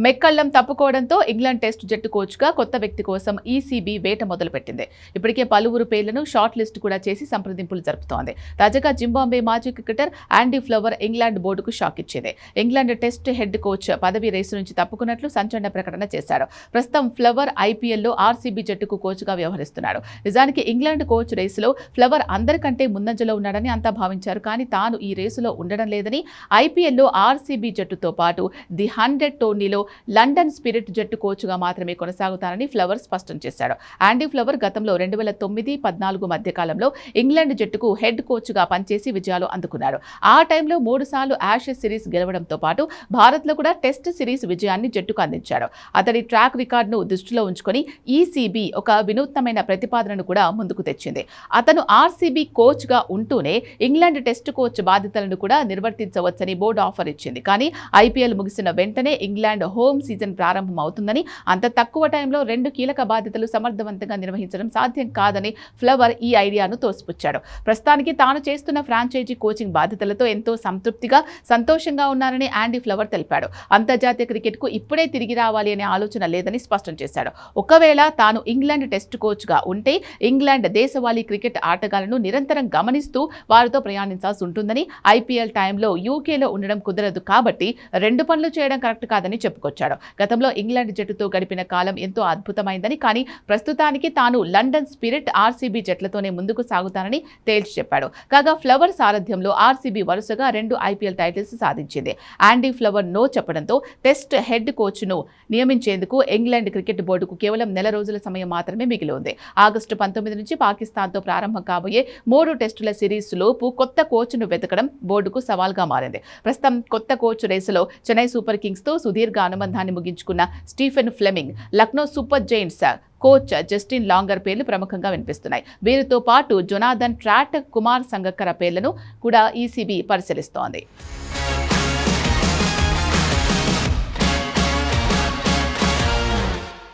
మెక్కళ్లం తప్పుకోవడంతో England test జట్టు కోచ్గా కొత్త వ్యక్తి కోసం ఈసీబీ వేట మొదలుపెట్టింది. ఇప్పటికే పలువురు పేర్లను షార్ట్ లిస్ట్ కూడా చేసి సంప్రదింపులు జరుపుతోంది. తాజాగా జింబాబ్వే మాజీ క్రికెటర్ యాండీ ఫ్లవర్ ఇంగ్లాండ్ బోర్డుకు షాక్ ఇచ్చింది. ఇంగ్లాండ్ టెస్ట్ హెడ్ కోచ్ పదవి రేసు నుంచి తప్పుకున్నట్లు సంచలన ప్రకటన చేశారు. ప్రస్తుతం ఫ్లవర్ ఐపీఎల్లో ఆర్సీబీ జట్టుకు కోచ్గా వ్యవహరిస్తున్నాడు. నిజానికి ఇంగ్లాండ్ కోచ్ రేసులో ఫ్లవర్ అందరికంటే ముందంజలో ఉన్నాడని అంతా భావించారు. కానీ తాను ఈ రేసులో ఉండడం లేదని, ఐపీఎల్లో ఆర్సీబీ జట్టుతో పాటు ది 100 టోర్నీలో లండన్ స్పిరిట్ జట్టు కోచ్గా మాత్రమే కొనసాగుతానని ఫ్లవర్ స్పష్టం చేశాడు. యాండీ ఫ్లవర్ గతంలో 2009-14 మధ్య కాలంలో ఇంగ్లాండ్ జట్టుకు హెడ్ కోచ్గా పనిచేసి విజయాలు అందుకున్నాడు. ఆ టైంలో 3 సార్లు యాషెస్ సిరీస్ గెలవడంతో పాటు భారత్లో కూడా టెస్ట్ సిరీస్ విజయాన్ని జట్టుకు అందించాడు. అతడి ట్రాక్ రికార్డును దృష్టిలో ఉంచుకొని ఈసీబీ ఒక వినూత్నమైన ప్రతిపాదనను కూడా ముందుకు తెచ్చింది. అతను ఆర్సీబీ కోచ్గా ఉంటూనే ఇంగ్లాండ్ టెస్ట్ కోచ్ బాధ్యతలను కూడా నిర్వర్తించవచ్చని బోర్డు ఆఫర్ ఇచ్చింది. కానీ ఐపీఎల్ ముగిసిన వెంటనే ఇంగ్లాండ్ హోమ్ సీజన్ ప్రారంభం అవుతుందని, అంత తక్కువ టైంలో 2 కీలక బాధ్యతలు సమర్థవంతంగా నిర్వహించడం సాధ్యం కాదని ఫ్లవర్ ఈ ఐడియాను తోసిపుచ్చాడు. ప్రస్తుతానికి తాను చేస్తున్న ఫ్రాంచైజీ కోచింగ్ బాధ్యతలతో ఎంతో సంతోషంగా ఉన్నారని యాండీ ఫ్లవర్ తెలిపాడు. అంతర్జాతీయ క్రికెట్కు ఇప్పుడే తిరిగి రావాలి అనే ఆలోచన లేదని స్పష్టం చేశాడు. ఒకవేళ తాను ఇంగ్లాండ్ టెస్ట్ కోచ్గా ఉంటే ఇంగ్లాండ్ దేశవాళీ క్రికెట్ ఆటగాళ్లను నిరంతరం గమనిస్తూ వారితో ప్రయాణించాల్సి ఉంటుందని, ఐపీఎల్ టైంలో యూకేలో ఉండడం కుదరదు కాబట్టి 2 పనులు చేయడం కరెక్ట్ కాదని చెప్పుకొచ్చాడు. గతంలో ఇంగ్లాండ్ జట్టుతో గడిపిన కాలం ఎంతో అద్భుతమైందని, కానీ ప్రస్తుతానికి తాను లండన్ స్పిరిట్, ఆర్సీబీ జట్లతోనే ముందుకు సాగుతానని తేల్చి చెప్పాడు. కాగా ఫ్లవర్ సారథ్యంలో ఆర్సీబీ వరుసగా 2 ఐపీఎల్ టైటిల్స్ సాధించింది. యాండీ ఫ్లవర్ నో చెప్పడంతో టెస్ట్ హెడ్ కోచ్ను నియమించేందుకు ఇంగ్లాండ్ క్రికెట్ బోర్డుకు కేవలం నెల రోజుల సమయం మాత్రమే మిగిలి ఉంది. ఆగస్టు 19 నుంచి పాకిస్తాన్తో ప్రారంభం కాబోయే 3 టెస్టుల సిరీస్ లోపు కొత్త కోచ్ను వెతకడం బోర్డుకు సవాల్గా మారింది. ప్రస్తుతం కొత్త కోచ్ రేసులో చెన్నై సూపర్ కింగ్స్తో సుదీర్ఘ అనుబంధాన్ని ముగించుకున్న Stephen Fleming, Lucknow super giants coach Justin Langer పేర్లు ప్రముఖంగా వినిపిస్తున్నాయి. వీరితో పాటు జొనాథన్ ట్రాట్, కుమార్ సంగక్కర పేర్లను కూడా ఈసీబీ పరిశీలిస్తోంది.